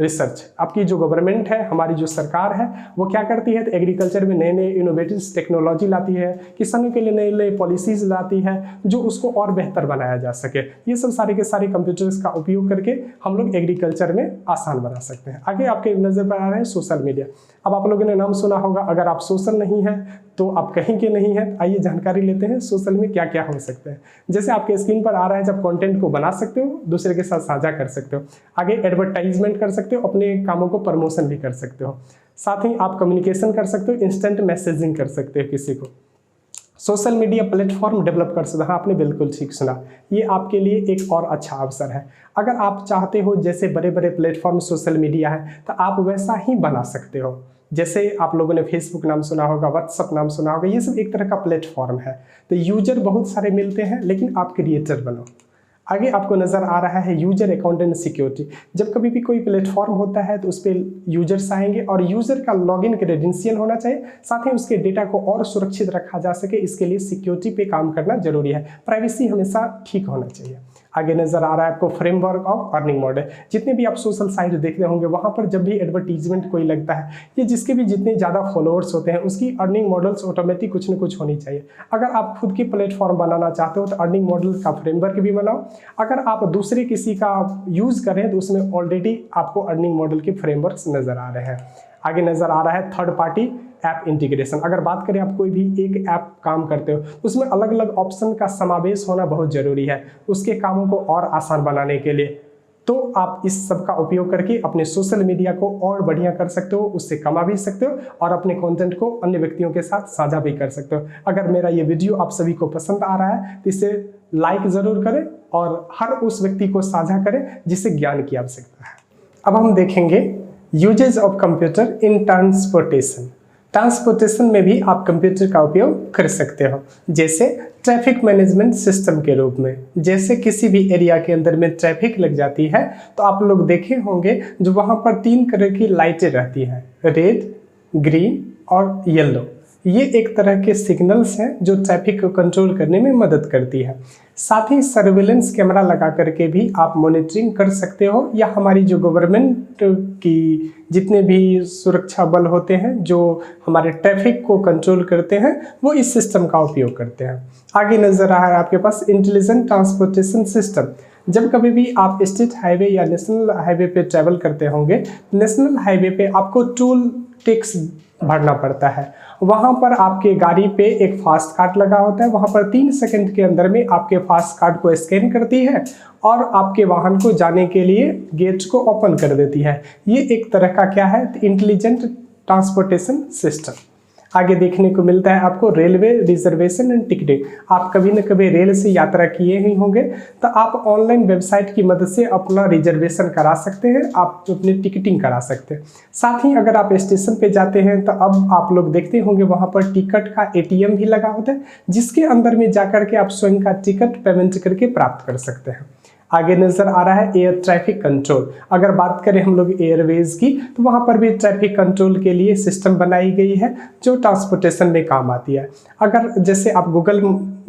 research. आपकी जो गवर्नमेंट है, हमारी जो सरकार है, वो क्या करती है, तो एग्रीकल्चर में नए नए इनोवेटिव टेक्नोलॉजी लाती है, किसानों के लिए नए नए पॉलिसीज लाती है, जो उसको और बेहतर बनाया जा सके। ये सब सारे के सारे कंप्यूटर्स का उपयोग करके हम लोग एग्रीकल्चर में आसान बना सकते हैं। आगे आपके नजर पर आ रहे हैं सोशल मीडिया। अब आप लोगों ने नाम सुना होगा, अगर आप सोशल नहीं है तो आप कहीं के नहीं हैं। आइए जानकारी लेते हैं सोशल में क्या क्या हो सकते हैं। जैसे आपके स्क्रीन पर आ रहा है, जब कंटेंट को बना सकते हो, दूसरे के साथ साझा कर सकते हो, आगे एडवर्टाइजमेंट कर सकते हो, अपने कामों को प्रमोशन भी कर सकते हो, साथ ही आप कम्युनिकेशन कर सकते हो, इंस्टेंट मैसेजिंग कर सकते हो किसी को, सोशल मीडिया प्लेटफॉर्म डेवलप कर सकते हो। हाँ, आपने बिल्कुल ठीक सुना, ये आपके लिए एक और अच्छा अवसर है। अगर आप चाहते हो जैसे बड़े बड़े प्लेटफॉर्म सोशल मीडिया है, तो आप वैसा ही बना सकते हो। जैसे आप लोगों ने फेसबुक नाम सुना होगा, व्हाट्सअप नाम सुना होगा, ये सब एक तरह का प्लेटफॉर्म है। तो यूजर बहुत सारे मिलते हैं, लेकिन आप क्रिएटर बनो। आगे आपको नजर आ रहा है यूजर अकाउंट एंड सिक्योरिटी। जब कभी भी कोई प्लेटफॉर्म होता है तो उस पर यूजर्स आएंगे और यूजर का लॉगिन क्रेडेंशियल होना चाहिए, साथ ही उसके डेटा को और सुरक्षित रखा जा सके, इसके लिए सिक्योरिटी पे काम करना जरूरी है। प्राइवेसी हमेशा ठीक होना चाहिए। आगे नजर आ रहा है आपको फ्रेमवर्क ऑफ अर्निंग मॉडल। जितने भी आप सोशल साइट देख रहे होंगे, वहां पर जब भी एडवर्टीजमेंट कोई लगता है, ये जिसके भी जितने ज़्यादा फॉलोअर्स होते हैं, उसकी अर्निंग मॉडल्स ऑटोमेटिक कुछ न कुछ होनी चाहिए। अगर आप खुद की प्लेटफॉर्म बनाना चाहते हो तो अर्निंग मॉडल का फ्रेमवर्क भी बनाओ। अगर आप दूसरे किसी का यूज़ करें तो उसमें ऑलरेडी आपको अर्निंग मॉडल के फ्रेमवर्क्स नजर आ रहे हैं। आगे नजर आ रहा है थर्ड पार्टी ऐप इंटीग्रेशन। अगर बात करें आप कोई भी एक ऐप काम करते हो तो उसमें अलग अलग ऑप्शन का समावेश होना बहुत ज़रूरी है, उसके कामों को और आसान बनाने के लिए। तो आप इस सब का उपयोग करके अपने सोशल मीडिया को और बढ़िया कर सकते हो, उससे कमा भी सकते हो और अपने कंटेंट को अन्य व्यक्तियों के साथ साझा भी कर सकते हो। अगर मेरा ये वीडियो आप सभी को पसंद आ रहा है तो इसे लाइक ज़रूर करें और हर उस व्यक्ति को साझा करें जिसे ज्ञान की आवश्यकता है। अब हम देखेंगे uses of computer in transportation. Transportation में भी आप कंप्यूटर का उपयोग कर सकते हो, जैसे ट्रैफिक मैनेजमेंट सिस्टम के रूप में। जैसे किसी भी एरिया के अंदर में ट्रैफिक लग जाती है तो आप लोग देखे होंगे जो वहाँ पर 3 कलर की लाइटें रहती हैं, रेड, ग्रीन और येलो। ये एक तरह के सिग्नल्स हैं जो ट्रैफिक को कंट्रोल करने में मदद करती है। साथ ही सर्विलेंस कैमरा लगा करके भी आप मॉनिटरिंग कर सकते हो, या हमारी जो गवर्नमेंट की जितने भी सुरक्षा बल होते हैं जो हमारे ट्रैफिक को कंट्रोल करते हैं, वो इस सिस्टम का उपयोग करते हैं। आगे नजर आ रहा है आपके पास इंटेलिजेंट ट्रांसपोर्टेशन सिस्टम। जब कभी भी आप स्टेट हाईवे या नेशनल हाईवे पे ट्रैवल करते होंगे, नेशनल हाईवे पे आपको टोल टैक्स भरना पड़ता है। वहाँ पर आपके गाड़ी पे एक फास्ट कार्ड लगा होता है, वहाँ पर 3 सेकंड के अंदर में आपके फास्ट कार्ड को स्कैन करती है और आपके वाहन को जाने के लिए गेट को ओपन कर देती है। ये एक तरह का क्या है, इंटेलिजेंट ट्रांसपोर्टेशन सिस्टम। आगे देखने को मिलता है आपको रेलवे रिजर्वेशन एंड टिकटिंग। आप कभी न कभी रेल से यात्रा किए ही होंगे, तो आप ऑनलाइन वेबसाइट की मदद से अपना रिजर्वेशन करा सकते हैं, आप अपनी टिकटिंग करा सकते हैं। साथ ही अगर आप स्टेशन पे जाते हैं तो अब आप लोग देखते होंगे वहाँ पर टिकट का ATM भी लगा होता है, जिसके अंदर में जाकर के आप स्वयं का टिकट पेमेंट करके प्राप्त कर सकते हैं। आगे नजर आ रहा है एयर ट्रैफिक कंट्रोल। अगर बात करें हम लोग एयरवेज की, तो वहाँ पर भी ट्रैफिक कंट्रोल के लिए सिस्टम बनाई गई है जो ट्रांसपोर्टेशन में काम आती है। अगर जैसे आप गूगल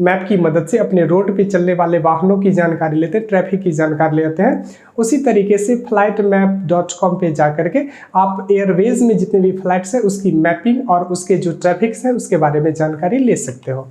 मैप की मदद से अपने रोड पे चलने वाले वाहनों की जानकारी लेते हैं, ट्रैफिक की जानकारी लेते हैं, उसी तरीके से flightmap.com पे जा करके आप एयरवेज में जितने भी फ्लाइट्स हैं उसकी मैपिंग और उसके जो ट्रैफिक्स हैं उसके बारे में जानकारी ले सकते हो।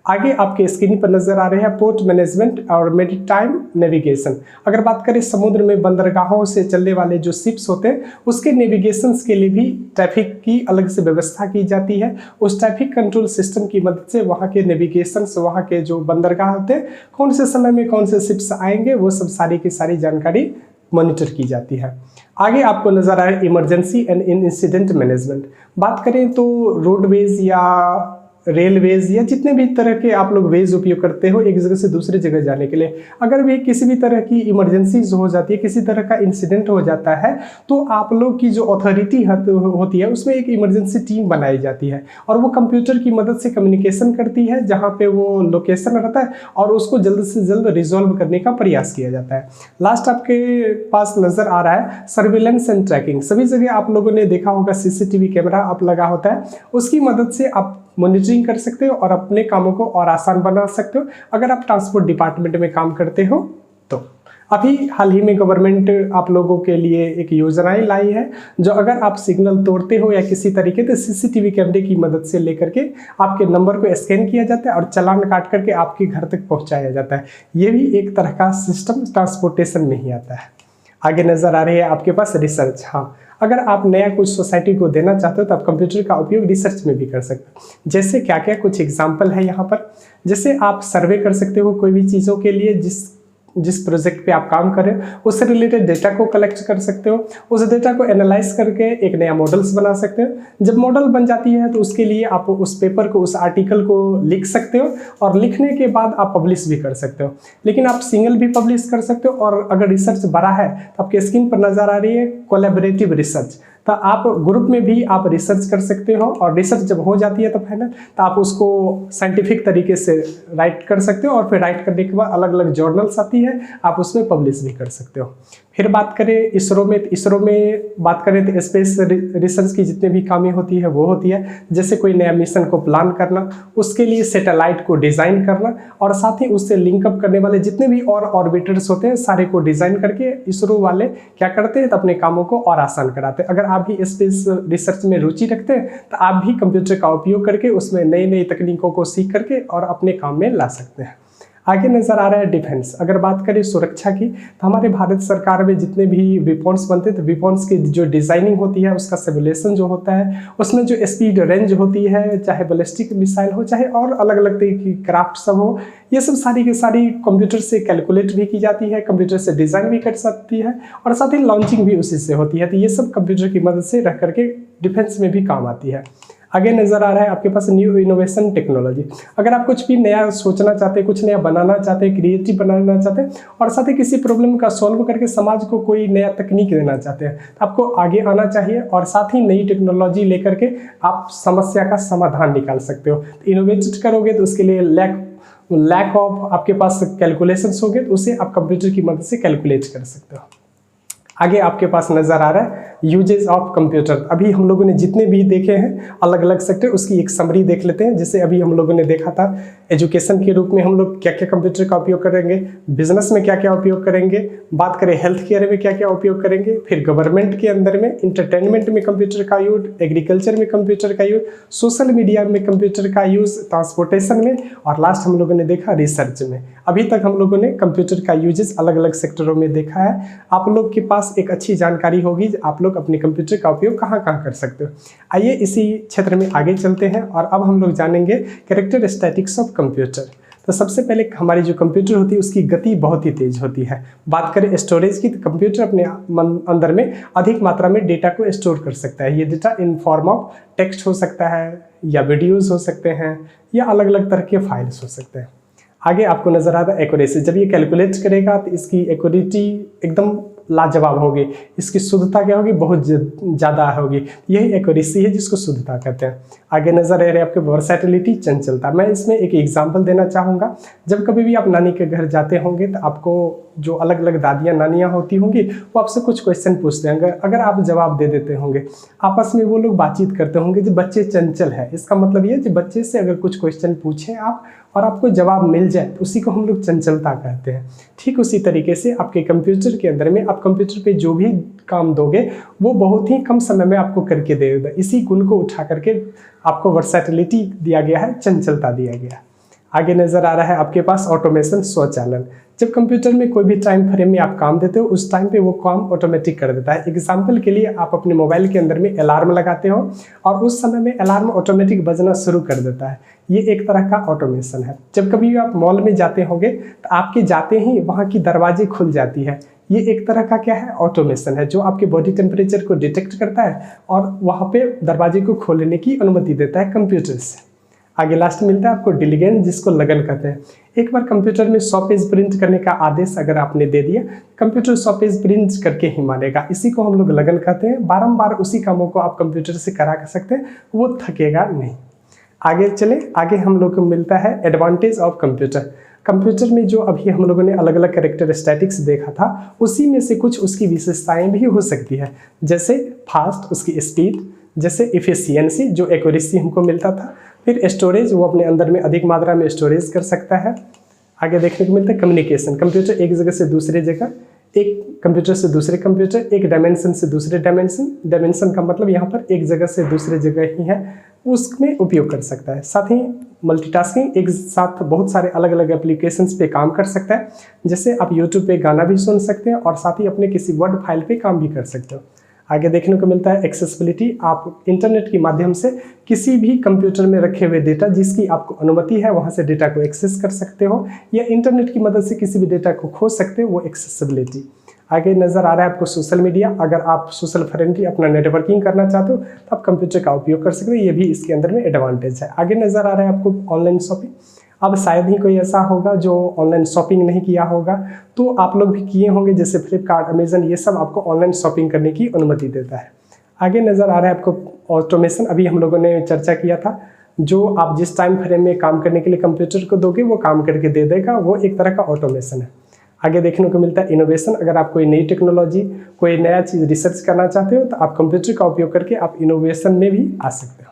आगे आपके स्क्रीन पर नजर आ रहे हैं पोर्ट मैनेजमेंट और मेरीटाइम नेविगेशन। अगर बात करें समुद्र में बंदरगाहों से चलने वाले जो शिप्स होते हैं उसके नेविगेशन के लिए भी ट्रैफिक की अलग से व्यवस्था की जाती है। उस ट्रैफिक कंट्रोल सिस्टम की मदद से वहाँ के नेविगेशन, वहाँ के जो बंदरगाह होते हैं, कौन से समय में कौन से शिप्स आएंगे, वो सब सारी की सारी जानकारी मॉनिटर की जाती है। आगे आपको नजर आए इमरजेंसी एंड इंसिडेंट मैनेजमेंट। बात करें तो रोडवेज या रेलवेज या जितने भी तरह के आप लोग वेज उपयोग करते हो एक जगह से दूसरी जगह जाने के लिए, अगर भी किसी भी तरह की इमरजेंसीज हो जाती है, किसी तरह का इंसिडेंट हो जाता है, तो आप लोग की जो अथॉरिटी होती है उसमें एक इमरजेंसी टीम बनाई जाती है और वो कंप्यूटर की मदद से कम्युनिकेशन करती है जहाँ पे वो लोकेशन रहता है और उसको जल्द से जल्द रिजॉल्व करने का प्रयास किया जाता है। लास्ट आपके पास नजर आ रहा है सर्विलेंस एंड ट्रैकिंग। सभी जगह आप लोगों ने देखा होगा CCTV कैमरा आप लगा होता है, उसकी मदद से आप मॉनिटरिंग कर सकते हो और अपने कामों को और आसान बना सकते हो अगर आप ट्रांसपोर्ट डिपार्टमेंट में काम करते हो तो। अभी हाल ही में गवर्नमेंट आप लोगों के लिए एक योजनाएं लाई है जो अगर आप सिग्नल तोड़ते हो या किसी तरीके से CCTV कैमरे की मदद से लेकर के आपके नंबर को स्कैन किया जाता है और चालान काट करके आपके घर तक पहुंचाया जाता है। ये भी एक तरह का सिस्टम ट्रांसपोर्टेशन में ही आता है। आगे नजर आ रही है आपके पास रिसर्च। हाँ, अगर आप नया कुछ सोसाइटी को देना चाहते हो तो आप कंप्यूटर का उपयोग रिसर्च में भी कर सकते हो। जैसे क्या क्या कुछ एग्जांपल है यहाँ पर, जैसे आप सर्वे कर सकते हो कोई भी चीज़ों के लिए, जिस प्रोजेक्ट पे आप काम करें उससे रिलेटेड डेटा को कलेक्ट कर सकते हो, उस डेटा को एनालाइज करके एक नया मॉडल्स बना सकते हो। जब मॉडल बन जाती है तो उसके लिए आप उस पेपर को, उस आर्टिकल को लिख सकते हो और लिखने के बाद आप पब्लिश भी कर सकते हो। लेकिन आप सिंगल भी पब्लिश कर सकते हो और अगर रिसर्च बड़ा है तो आपके स्क्रीन पर नजर आ रही है कोलैबोरेटिव रिसर्च, तो आप ग्रुप में भी आप रिसर्च कर सकते हो और रिसर्च जब हो जाती है तो फाइनल तो आप उसको साइंटिफिक तरीके से राइट कर सकते हो और फिर राइट करने के बाद अलग अलग जर्नल्स आती है, आप उसमें पब्लिश भी कर सकते हो। फिर बात करें इसरो में, इसरो में बात करें तो स्पेस रिसर्च की जितने भी कामें होती है वो होती है, जैसे कोई नया मिशन को प्लान करना, उसके लिए सैटेलाइट को डिज़ाइन करना और साथ ही उससे लिंकअप करने वाले जितने भी और ऑर्बिटर्स होते हैं सारे को डिज़ाइन करके इसरो वाले क्या करते हैं तो अपने कामों को और आसान कराते हैं। अगर आप भी स्पेस रिसर्च में रुचि रखते हैं तो आप भी कंप्यूटर का उपयोग करके उसमें नई नई तकनीकों को सीख करके और अपने काम में ला सकते हैं। आगे नजर आ रहा है डिफेंस। अगर बात करें सुरक्षा की तो हमारे भारत सरकार में जितने भी वेपन्स बनते हैं तो वेपन्स की जो डिज़ाइनिंग होती है, उसका सिमुलेशन जो होता है, उसमें जो स्पीड रेंज होती है, चाहे बैलिस्टिक मिसाइल हो चाहे और अलग अलग तरह की क्राफ्ट सब हो, ये सब सारी की सारी कंप्यूटर से कैलकुलेट भी की जाती है, कंप्यूटर से डिज़ाइन भी कर सकती है और साथ ही लॉन्चिंग भी उसी से होती है। तो ये सब कंप्यूटर की मदद से रख करके डिफेंस में भी काम आती है। आगे नजर आ रहा है आपके पास न्यू इनोवेशन टेक्नोलॉजी। अगर आप कुछ भी नया सोचना चाहते हैं, कुछ नया बनाना चाहते हैं, क्रिएटिव बनाना चाहते हैं और साथ ही किसी प्रॉब्लम का सॉल्व करके समाज को कोई नया तकनीक देना चाहते हैं तो आपको आगे आना चाहिए और साथ ही नई टेक्नोलॉजी लेकर के आप समस्या का समाधान निकाल सकते हो। तो इनोवेट करोगे तो उसके लिए लैक ऑफ आपके पास कैलकुलेशंस होंगे तो उसे आप कंप्यूटर की मदद से कैलकुलेट कर सकते हो। आगे आपके पास नजर आ रहा है यूजेस ऑफ कंप्यूटर। अभी हम लोगों ने जितने भी देखे हैं अलग अलग सेक्टर, उसकी एक समरी देख लेते हैं। जैसे अभी हम लोगों ने देखा था एजुकेशन के रूप में हम लोग क्या क्या कंप्यूटर का उपयोग करेंगे, बिजनेस में क्या क्या उपयोग करेंगे, बात करें हेल्थ केयर में क्या क्या उपयोग करेंगे, फिर गवर्नमेंट के अंदर में इंटरटेनमेंट में कंप्यूटर का यूज, एग्रीकल्चर में कंप्यूटर का यूज, सोशल मीडिया में कंप्यूटर का यूज, ट्रांसपोर्टेशन में और लास्ट हम लोगों ने देखा रिसर्च में। अभी तक हम लोगों ने कंप्यूटर का यूजेस अलग अलग सेक्टरों में देखा है। आप लोग के पास एक अच्छी जानकारी होगी आप लोग अपने कंप्यूटर का उपयोग कहाँ कहाँ कर सकते हो। आइए इसी क्षेत्र में आगे चलते हैं और अब हम लोग जानेंगे कैरेक्टरिस्टिक्स ऑफ कंप्यूटर। तो सबसे पहले हमारी जो कंप्यूटर होती है उसकी गति बहुत ही तेज होती है। बात करें स्टोरेज की, तो कंप्यूटर अपने अंदर में अधिक मात्रा में डेटा को स्टोर कर सकता है। ये data in form of text हो सकता है, या वीडियोज़ हो सकते हैं, या अलग अलग तरह के फाइल्स हो सकते हैं। आगे आपको नजर आता है एक्यूरेसी। जब ये कैलकुलेट करेगा तो इसकी एक्यूरेटी एकदम लाजवाब होगी, इसकी शुद्धता क्या होगी, बहुत ज़्यादा होगी। यही एक्यूरेसी है जिसको शुद्धता कहते हैं। आगे नजर आ रहे हैं आपके वर्सैटिलिटी, चंचलता। मैं इसमें एक एग्जांपल देना चाहूँगा। जब कभी भी आप नानी के घर जाते होंगे तो आपको जो अलग अलग दादियाँ नानियाँ होती होंगी वो आपसे कुछ क्वेश्चन पूछते हैं। अगर आप जवाब दे देते होंगे, आपस में वो लोग बातचीत करते होंगे जो बच्चे चंचल है। इसका मतलब ये कि बच्चे से अगर कुछ क्वेश्चन पूछें आप और आपको जवाब मिल जाए तो उसी को हम लोग चंचलता कहते हैं। ठीक उसी तरीके से आपके कंप्यूटर के अंदर में आप कंप्यूटर पे जो भी काम दोगे वो बहुत ही कम समय में आपको करके देगा। इसी गुण को उठा करके आपको वर्सैटिलिटी दिया गया है, चंचलता दिया गया है। आगे नजर आ रहा है आपके पास ऑटोमेशन, स्वचालन। जब कंप्यूटर में कोई भी टाइम फ्रेम में आप काम देते हो उस टाइम पे वो काम ऑटोमेटिक कर देता है। एग्जाम्पल के लिए आप अपने मोबाइल के अंदर में अलार्म लगाते हो और उस समय में अलार्म ऑटोमेटिक बजना शुरू कर देता है। ये एक तरह का ऑटोमेशन है। जब कभी भी आप मॉल में जाते होंगे तो आपके जाते ही वहाँ की दरवाजे खुल जाती है। ये एक तरह का क्या है, ऑटोमेशन है, जो आपके बॉडी टेम्परेचर को डिटेक्ट करता है और वहाँ पे दरवाजे को खोलने की अनुमति देता है कंप्यूटर से। आगे लास्ट मिलता है आपको डिलीगेंट, जिसको लगन कहते हैं। एक बार कंप्यूटर में 100 पेज प्रिंट करने का आदेश अगर आपने दे दिया, कंप्यूटर 100 पेज प्रिंट करके ही मानेगा। इसी को हम लोग लगन कहते हैं। बारंबार उसी कामों को आप कंप्यूटर से करा सकते हैं, वो थकेगा नहीं। आगे चले, आगे हम लोग को मिलता है एडवांटेज ऑफ कंप्यूटर। कंप्यूटर में जो अभी हम लोगों ने अलग अलग कैरेक्टरिस्टिक्स देखा था, उसी में से कुछ उसकी विशेषताएं भी हो सकती है, जैसे फास्ट, उसकी स्पीड, जैसे इफिशियंसी, जो एक्यूरेसी हमको मिलता था। फिर स्टोरेज, वो अपने अंदर में अधिक मात्रा में स्टोरेज कर सकता है। आगे देखने को मिलता है कम्युनिकेशन। कंप्यूटर एक जगह से दूसरे जगह, एक कंप्यूटर से दूसरे कंप्यूटर, एक डायमेंशन से दूसरे डायमेंशन, डायमेंशन का मतलब यहाँ पर एक जगह से दूसरे जगह ही है, उसमें उपयोग कर सकता है। साथ ही मल्टीटास्किंग, एक साथ बहुत सारे अलग अलग एप्लीकेशंस पे काम कर सकता है। जैसे आप यूट्यूब पे गाना भी सुन सकते हैं और साथ ही अपने किसी वर्ड फाइल पे काम भी कर सकते हो। आगे देखने को मिलता है एक्सेसिबिलिटी। आप इंटरनेट के माध्यम से किसी भी कंप्यूटर में रखे हुए डेटा जिसकी आपको अनुमति है वहाँ से डेटा को एक्सेस कर सकते हो, या इंटरनेट की मदद से किसी भी डेटा को खोज सकते हो, वो एक्सेसिबिलिटी। आगे नज़र आ रहा है आपको सोशल मीडिया। अगर आप सोशल फ्रेंडली अपना नेटवर्किंग करना चाहते हो तो आप कंप्यूटर का उपयोग कर सकते हो, ये भी इसके अंदर में एडवांटेज है। आगे नज़र आ रहा है आपको ऑनलाइन शॉपिंग। अब शायद ही कोई ऐसा होगा जो ऑनलाइन शॉपिंग नहीं किया होगा, तो आप लोग भी किए होंगे, जैसे फ्लिपकार्ट, अमेजन, ये सब आपको ऑनलाइन शॉपिंग करने की अनुमति देता है। आगे नज़र आ रहा है आपको ऑटोमेशन। अभी हम लोगों ने चर्चा किया था, जो आप जिस टाइम फ्रेम में काम करने के लिए कंप्यूटर को दोगे वो काम करके दे देगा, वो एक तरह का ऑटोमेशन है। आगे देखने को मिलता है इनोवेशन। अगर आप कोई नई टेक्नोलॉजी, कोई नया चीज़ रिसर्च करना चाहते हो तो आप कंप्यूटर का उपयोग करके आप इनोवेशन में भी आ सकते हो।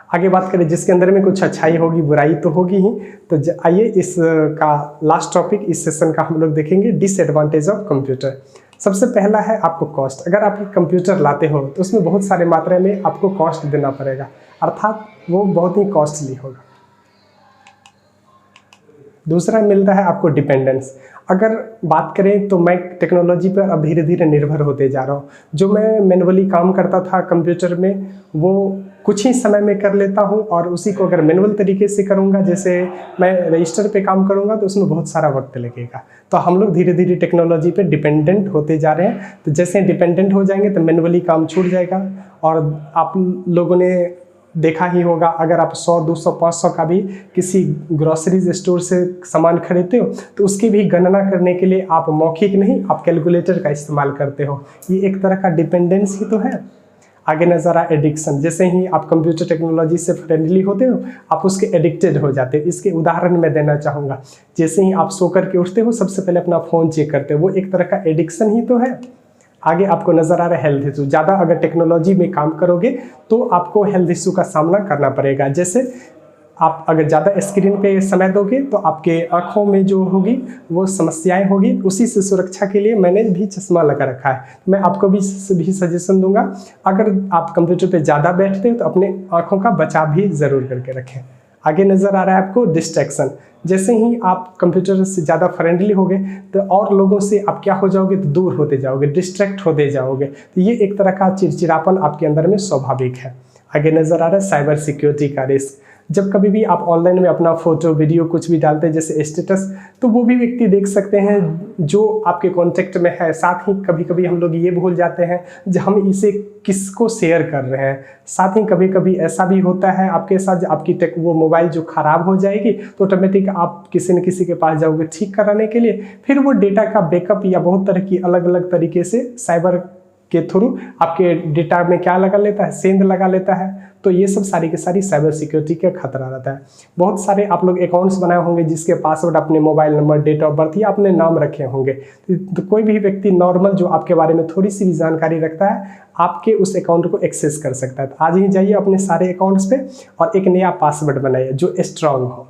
आगे बात करें जिसके अंदर में कुछ अच्छाई होगी, बुराई तो होगी ही। तो आइए इसका लास्ट टॉपिक इस सेशन का हम लोग देखेंगे, डिसएडवांटेज ऑफ कंप्यूटर। सबसे पहला है आपको कॉस्ट। अगर आप कंप्यूटर लाते हो तो उसमें बहुत सारे मात्रा में आपको कॉस्ट देना पड़ेगा, अर्थात वो बहुत ही कॉस्टली होगा। दूसरा मिलता है आपको डिपेंडेंस। अगर बात करें तो मैं टेक्नोलॉजी पर अब धीरे धीरे निर्भर होते जा रहा हूँ। जो मैं मैनुअली काम करता था कंप्यूटर में, वो कुछ ही समय में कर लेता हूँ, और उसी को अगर मैनुअल तरीके से करूँगा, जैसे मैं रजिस्टर पे काम करूँगा, तो उसमें बहुत सारा वक्त लगेगा। तो हम लोग धीरे धीरे टेक्नोलॉजी पे डिपेंडेंट होते जा रहे हैं। तो जैसे डिपेंडेंट हो जाएंगे तो मैनुअली काम छूट जाएगा। और आप लोगों ने देखा ही होगा, अगर आप 100, 200, 500 का भी किसी ग्रोसरीज स्टोर से सामान खरीदते हो तो उसकी भी गणना करने के लिए आप मौखिक नहीं, आप कैलकुलेटर का इस्तेमाल करते हो। ये एक तरह का डिपेंडेंस ही तो है। आगे नज़र आ एडिक्शन। जैसे ही आप कंप्यूटर टेक्नोलॉजी से फ्रेंडली होते हो, आप उसके एडिक्टेड हो जाते हो। इसके उदाहरण मैं देना चाहूँगा। जैसे ही आप सो करके उठते हो, सबसे पहले अपना फ़ोन चेक करते हो, वो एक तरह का एडिक्शन ही तो है। आगे आपको नज़र आ रहा है हेल्थ इशू। ज़्यादा अगर टेक्नोलॉजी में काम करोगे तो आपको हेल्थ इशू का सामना करना पड़ेगा। जैसे आप अगर ज़्यादा स्क्रीन पे समय दोगे तो आपके आँखों में जो होगी वो समस्याएं होगी। उसी से सुरक्षा के लिए मैंने भी चश्मा लगा रखा है। मैं आपको भी सजेशन दूंगा, अगर आप कंप्यूटर पे ज़्यादा बैठते हो तो अपने आँखों का बचाव भी ज़रूर करके रखें। आगे नज़र आ रहा है आपको डिस्ट्रैक्शन। जैसे ही आप कंप्यूटर से ज़्यादा फ्रेंडली होगे तो और लोगों से आप क्या हो जाओगे, तो दूर होते जाओगे, डिस्ट्रैक्ट होते जाओगे। तो ये एक तरह का चिड़चिड़ापन आपके अंदर में स्वाभाविक है। आगे नज़र आ रहा है साइबर सिक्योरिटी का रिस्क। जब कभी भी आप ऑनलाइन में अपना फोटो वीडियो कुछ भी डालते हैं जैसे स्टेटस, तो वो भी व्यक्ति देख सकते हैं जो आपके कॉन्टेक्ट में है। साथ ही कभी कभी हम लोग ये भूल जाते हैं जो हम इसे किसको शेयर कर रहे हैं। साथ ही कभी कभी ऐसा भी होता है आपके साथ, आपकी वो मोबाइल जो ख़राब हो जाएगी तो ऑटोमेटिक आप किसी न किसी के पास जाओगे ठीक कराने के लिए, फिर वो डेटा का बैकअप या बहुत तरह की अलग अलग तरीके से साइबर के थ्रू आपके डेटा में क्या लगा लेता है, सेंध लगा लेता है। तो ये सब सारी की सारी साइबर सिक्योरिटी का खतरा रहता है। बहुत सारे आप लोग अकाउंट्स बनाए होंगे जिसके पासवर्ड अपने mobile number, date of birth या अपने नाम रखे होंगे। तो कोई भी व्यक्ति नॉर्मल जो आपके बारे में थोड़ी सी भी जानकारी रखता है आपके उस अकाउंट को एक्सेस कर सकता है। तो आज ही जाइए अपने सारे अकाउंट्स पे और एक नया पासवर्ड बनाइए जो स्ट्रांग हो।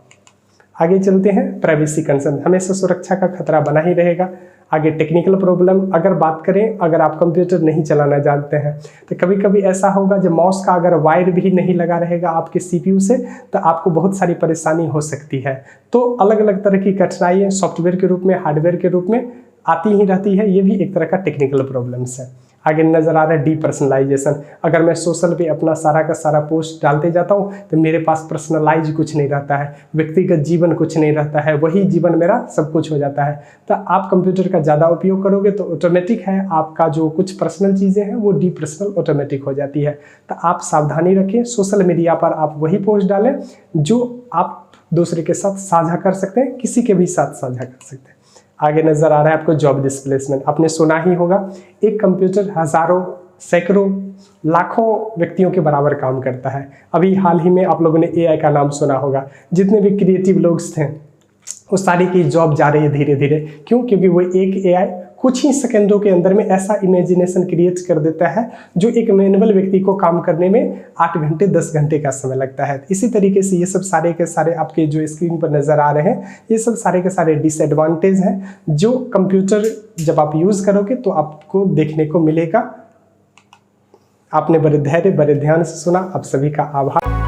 आगे चलते हैं, प्राइवेसी कंसर्न हमेशा सुरक्षा का खतरा बना ही रहेगा। आगे टेक्निकल प्रॉब्लम अगर बात करें, अगर आप कंप्यूटर नहीं चलाना जानते हैं तो कभी कभी ऐसा होगा जब माउस का अगर वायर भी नहीं लगा रहेगा आपके सीपीयू से तो आपको बहुत सारी परेशानी हो सकती है। तो अलग अलग तरह की कठिनाइयाँ सॉफ्टवेयर के रूप में, हार्डवेयर के रूप में आती ही रहती है। ये भी एक तरह का टेक्निकल प्रॉब्लम्स है। आगे नज़र आ रहा है डीपर्सनलाइजेशन। अगर मैं सोशल पे अपना सारा का सारा पोस्ट डालते जाता हूँ तो मेरे पास पर्सनलाइज कुछ नहीं रहता है, व्यक्तिगत जीवन कुछ नहीं रहता है, वही जीवन मेरा सब कुछ हो जाता है। तो आप कंप्यूटर का ज़्यादा उपयोग करोगे तो ऑटोमेटिक है आपका जो कुछ पर्सनल चीज़ें हैं वो डीपर्सनल ऑटोमेटिक हो जाती है। तो आप सावधानी रखें, सोशल मीडिया पर आप वही पोस्ट डालें जो आप दूसरे के साथ साझा कर सकते हैं, किसी के भी साथ साझा कर सकते हैं। आगे नजर आ रहा है आपको जॉब डिस्प्लेसमेंट। आपने सुना ही होगा एक कंप्यूटर हजारों, सैकड़ों, लाखों व्यक्तियों के बराबर काम करता है। अभी हाल ही में आप लोगों ने एआई का नाम सुना होगा। जितने भी क्रिएटिव लोग थे वो सारी की जॉब जा रही है धीरे धीरे। क्यों? क्योंकि वो एक एआई कुछ ही सेकंडों के अंदर में ऐसा इमेजिनेशन क्रिएट कर देता है जो एक मैनुअल व्यक्ति को काम करने में 8 घंटे 10 घंटे का समय लगता है। इसी तरीके से ये सब सारे के सारे आपके जो स्क्रीन पर नज़र आ रहे हैं ये सब सारे के सारे डिसएडवांटेज हैं जो कंप्यूटर जब आप यूज़ करोगे तो आपको देखने को मिलेगा। आपने बड़े धैर्य बड़े ध्यान से सुना, आप सभी का आभार।